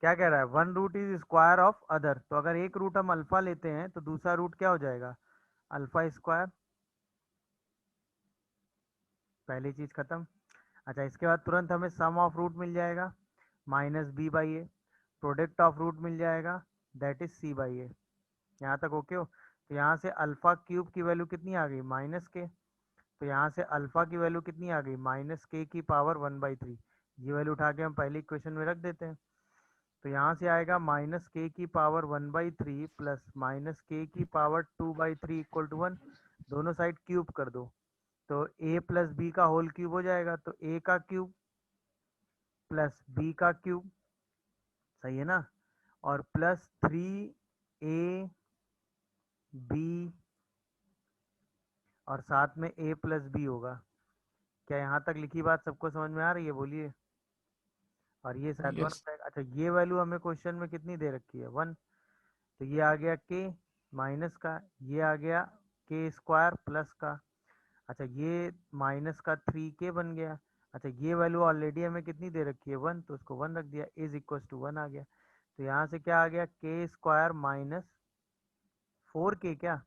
क्या कह रहा है, one root is square of other, तो अगर एक रूट हम अल्फा लेते हैं तो दूसरा रूट क्या हो जाएगा, अल्फा स्क्वायर। पहली चीज खत्म। अच्छा, इसके बाद तुरंत हमें सम ऑफ रूट मिल जाएगा, minus B by A. Product of root मिल जाएगा, that is C by A. यहाँ तक ओके हो? तो यहाँ से अल्फा क्यूब की वैल्यू कितनी आ गई, माइनस के। तो यहाँ से अल्फा की वैल्यू कितनी आ गई, माइनस के की पावर 1/3। ये वैल्यू उठा के हम पहली इक्वेशन में रख देते हैं। तो यहाँ से आएगा माइनस के की पावर 1/3 प्लस माइनस के की पावर 2/3 इक्वल टू 1। दोनों साइड क्यूब कर दो, तो ए प्लस बी का होल क्यूब हो जाएगा, तो ए का क्यूब प्लस बी का क्यूब, सही है ना, और प्लस 3 ए बी, और साथ में ए प्लस बी होगा। क्या यहाँ तक लिखी बात सबको समझ में आ रही है, बोलिए। और ये शायद वन यस। रहेगा। अच्छा, ये वैल्यू हमें क्वेश्चन में कितनी दे रखी है, 1। तो ये आ गया के माइनस का, ये आ गया के स्क्वायर प्लस का। अच्छा, ये माइनस का 3 के बन गया। अच्छा, ये वैल्यू ऑलरेडी हमें कितनी दे रखी है, 1, तो उसको 1 रख दिया, इज इक्वल टू 1 आ गया। तो यहाँ से क्या आ गया, के स्क्वायर माइनस 4 के क्या,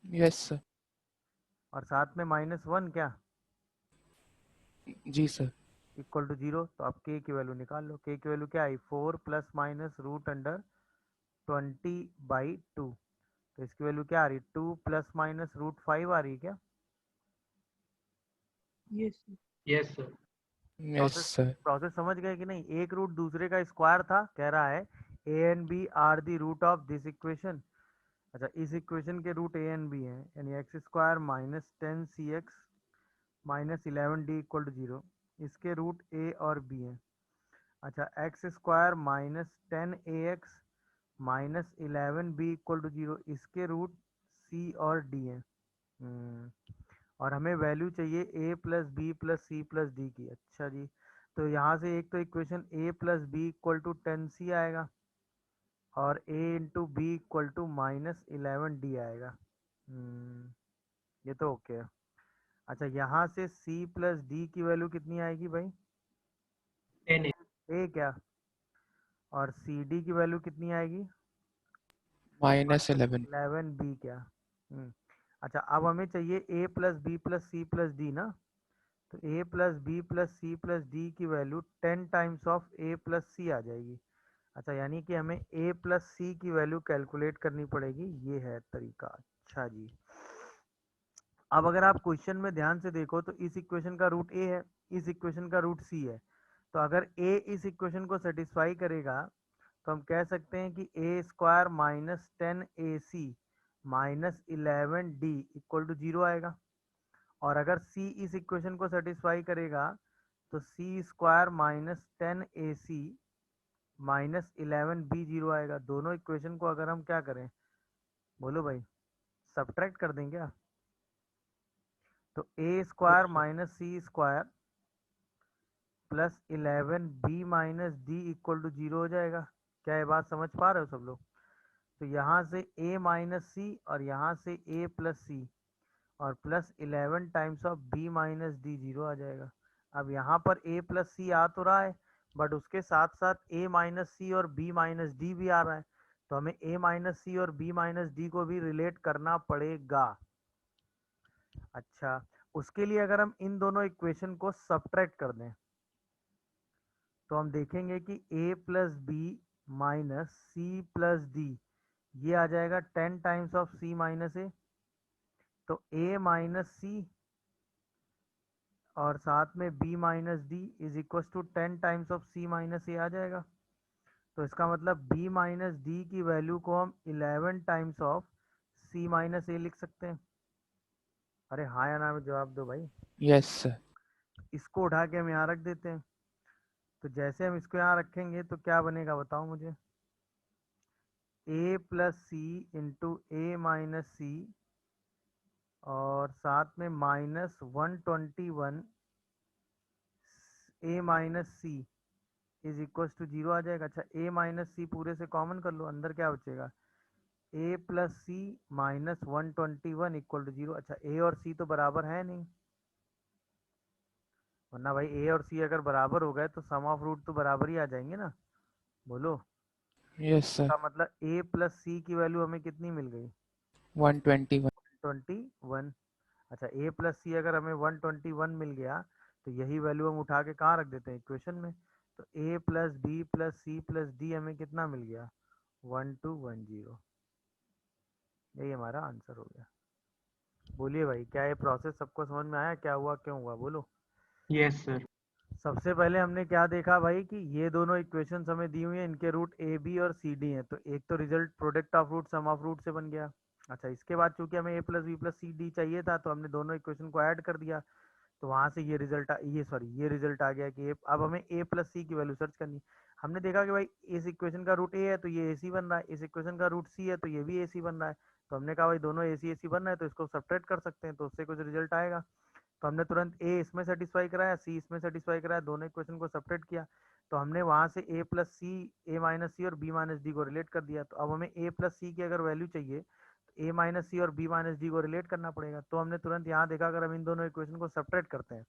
यस सर। और साथ में -1 क्या, जी सर। Equal to 0। तो अब के की वैल्यू निकाल लो। के की वैल्यू क्या आई, 4 प्लस माइनस रूट अंडर 20/2। तो इसकी वैल्यू क्या आ रही, 2 प्लस माइनस रूट 5 आ रही है क्या। Yes yes sir. Yes process sir. Process समझ गए कि नहीं, एक रूट दूसरे का स्क्वायर था, कह रहा है A and B are the root of this equation. अच्छा, इस इक्वेशन के रूट ए एंड बी हैं, यानी x square -10 cx -11 d equal to 0। इसके रूट ए और बी हैं। अच्छा, x square -10 ax -11 b equal to 0, इसके रूट सी और डी हैं। और हमें वैल्यू चाहिए A plus B plus C plus D की। अच्छा जी, तो यहाँ से एक तो equation A plus B equal to 10c आएगा, और A into B equal to -11d आएगा। ये तो ओके है। अच्छा, यहाँ से c प्लस डी की वैल्यू कितनी आएगी भाई, 10 ए क्या, और सी डी की वैल्यू कितनी आएगी, -11। -11b क्या। अच्छा, अब हमें चाहिए A plus B plus C plus D ना। तो A plus B plus C plus D की value 10 times of A plus C आ जाएगी। अच्छा, यानी कि हमें ए प्लस सी की वैल्यू कैलकुलेट करनी पड़ेगी, ये है तरीका। अच्छा जी, अब अगर आप क्वेश्चन में ध्यान से देखो तो इस इक्वेशन का रूट ए है, इस इक्वेशन का रूट सी है। तो अगर ए इस इक्वेशन को सेटिस्फाई करेगा तो हम कह सकते हैं कि A square -10 ac -11d equal to 0 आएगा। और अगर c इस इक्वेशन को सेटिस्फाई करेगा तो सी स्क्वायर -10 ac -11b 0 आएगा। दोनों इक्वेशन को अगर हम क्या करें, बोलो भाई, सब्ट्रैक्ट कर दें क्या, तो A square minus C square plus 11b minus D equal to 0 हो जाएगा। क्या ये बात समझ पा रहे हो सब लोग। तो यहाँ से a माइनस सी और यहाँ से a प्लस सी और plus 11 times of b minus D 0 आ जाएगा। अब यहाँ पर a प्लस सी आ तो रहा है, बट उसके साथ साथ a माइनस सी और b माइनस डी भी आ रहा है। तो हमें a माइनस सी और b माइनस डी को भी रिलेट करना पड़ेगा। अच्छा, उसके लिए अगर हम इन दोनों इक्वेशन को सब्ट्रैक्ट कर दें तो हम देखेंगे कि a plus B minus C plus D, ये आ जाएगा 10 times of c minus A. तो a माइनस सी और साथ में b minus D is equal to 10 times of c minus A आ जाएगा। तो इसका मतलब b माइनस डी की वैल्यू को हम 11 times of c minus A लिख सकते हैं। अरे हाँ या ना में जवाब दो भाई। Yes sir. इसको उठा के हम यहाँ रख देते हैं। तो जैसे हम इसको यहाँ रखेंगे तो क्या बनेगा बताओ मुझे, a plus C into A minus C और साथ में -121 a minus C is equal to 0 आ जाएगा। अच्छा, a माइनस सी पूरे से कॉमन कर लो, अंदर क्या बचेगा, a plus C -121 equal to 0। अच्छा, a और c तो बराबर है नहीं, वरना भाई a और c अगर बराबर हो गए तो सम ऑफ रूट तो बराबर ही आ जाएंगे ना। बोलो। Yes, sir. का मतलब a प्लस सी की वैल्यू हमें कितनी मिल गई? 121. 121। अच्छा, a प्लस सी अगर हमें 121 मिल गया तो यही वैल्यू हम उठा के कहाँ रख देते हैं? इक्वेशन में। तो a plus B plus C plus D हमें कितना मिल गया? 1210। यही हमारा आंसर हो गया। बोलिए भाई, क्या ये प्रोसेस सबको समझ में आया? क्या हुआ, क्यों हुआ, बोलो। Yes, sir. सबसे पहले हमने क्या देखा भाई कि ये दोनों इक्वेशंस हमें दी हुई हैं, इनके रूट ए बी और सी डी हैं, तो एक तो result product of root sum of root से बन गया। अच्छा, इसके बाद चूंकि हमें A plus B plus C D चाहिए था तो हमने दोनों इक्वेशन को ऐड कर दिया, तो वहां से ये रिजल्ट ये रिजल्ट आ गया कि अब हमें ए प्लस सी की वैल्यू सर्च करनी है। हमने देखा कि भाई इस इक्वेशन का रूट ए है तो ये ए सी बन रहा है, इस इक्वेशन का रूट सी है तो ये भी ए सी बन रहा है, तो हमने कहा भाई दोनों ए सी बन रहा है तो इसको सब्ट्रैक्ट कर सकते हैं, तो उससे कुछ रिजल्ट आएगा। तो हमने तुरंत ए इसमें सेटिस्फाई कराया, सी इसमें सेटिस्फाई कराया, दोनों इक्वेशन को सेपरेट किया, तो हमने वहां से ए प्लस सी, ए माइनस सी और बी माइनस डी को रिलेट कर दिया। तो अब हमें ए प्लस सी की अगर वैल्यू चाहिए तो ए माइनस सी और बी माइनस डी को रिलेट करना पड़ेगा। तो हमने तुरंत यहाँ देखा अगर हम इन दोनों इक्वेशन को सेपरेट करते हैं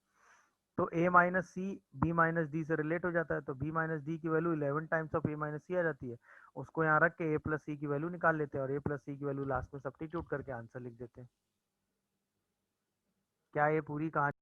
तो A minus C B minus D से रिलेट हो जाता है, तो बी माइनस डी की value 11 times of A minus C आ जाती है। उसको यहाँ रख के ए प्लस सी की वैल्यू निकाल लेते हैं और ए प्लस सी की वैल्यू लास्ट में सब्स्टिट्यूट करके आंसर लिख देते हैं। क्या ये पूरी कहानी